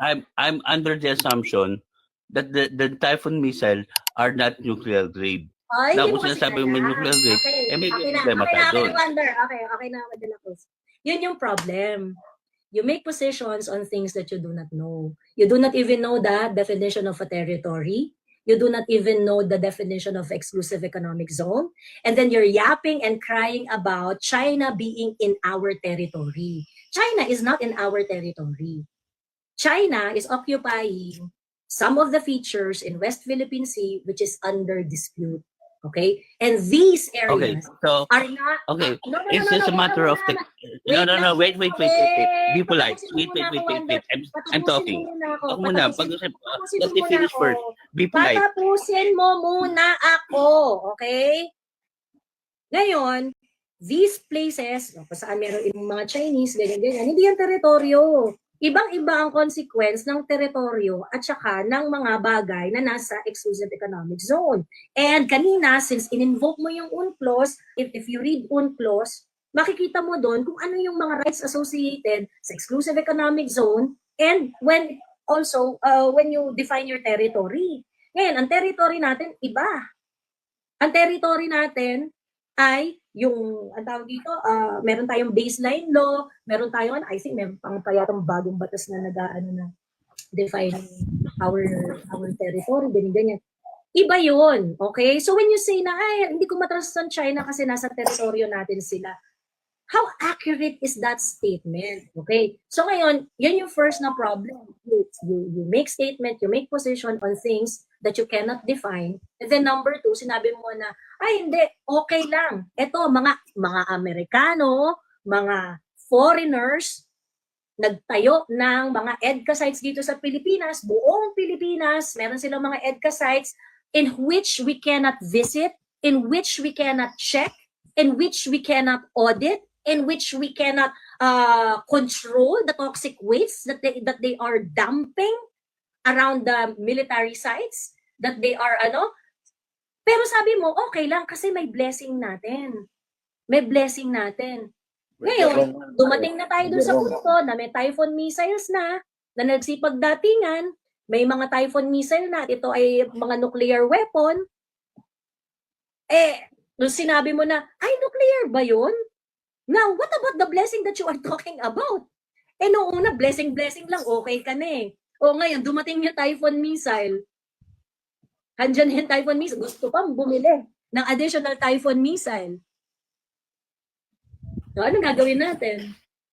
I'm under the assumption that the Typhoon missile are not nuclear grade. Ay, Na hindi kung mo kasi sinasabi mo may nuclear grade, Okay, may okay na, problema okay tayo na, doon. Wonder. Okay na, Madala Cruz. Yun yung problem. You make positions on things that you do not know. You do not even know the definition of a territory. You do not even know the definition of exclusive economic zone. And then you're yapping and crying about China being in our territory. China is not in our territory. China is occupying some of the features in West Philippine Sea which is under dispute. Okay? And these areas so, are not... Okay, No, it's just a matter of... No, wait. Be polite. Wait. I'm talking. Ako muna. Let me finish first. Be polite. Patapusin mo muna ako. Okay? Ngayon, these places, kung saan meron yung mga Chinese, ganyan, hindi yan teritoryo. Ibang-iba ang consequence ng teritoryo at saka ng mga bagay na nasa exclusive economic zone. And kanina, since in-invoke mo yung UNCLOS, if you read UNCLOS, makikita mo doon kung ano yung mga rights associated sa exclusive economic zone and when you define your territory. Ngayon, ang territory natin, iba. Ang territory natin ay yung, ang tawag dito, meron tayong baseline law, meron tayong, I think, meron pang tayong bagong batas na define our territory, ganyan. Iba yun, okay? So when you say na, ay, hindi ko matrust ang China kasi nasa teritoryo natin sila, how accurate is that statement? Okay? So ngayon, yun yung first na problem. You make statement, you make position on things that you cannot define. And then number two, sinabi mo na, ay hindi, okay lang. Ito, mga Amerikano, mga foreigners, nagtayo ng mga EDCA sites dito sa Pilipinas, buong Pilipinas, meron silang mga EDCA sites in which we cannot visit, in which we cannot check, in which we cannot audit, in which we cannot control the toxic waste that they are dumping around the military sites, that they are pero sabi mo, okay lang kasi may blessing natin. May blessing natin. Ngayon, dumating na tayo dun sa punto na may Typhoon missiles na nagsipagdatingan, may mga Typhoon missile na, ito ay mga nuclear weapon, nung sinabi mo na, ay, nuclear ba yun? Now, what about the blessing that you are talking about? Noong una, blessing lang, okay ka na eh. O ngayon, dumating yung Typhoon missile. Handyan yung Typhoon missile. Gusto pang bumili ng additional Typhoon missile. So, anong gagawin natin?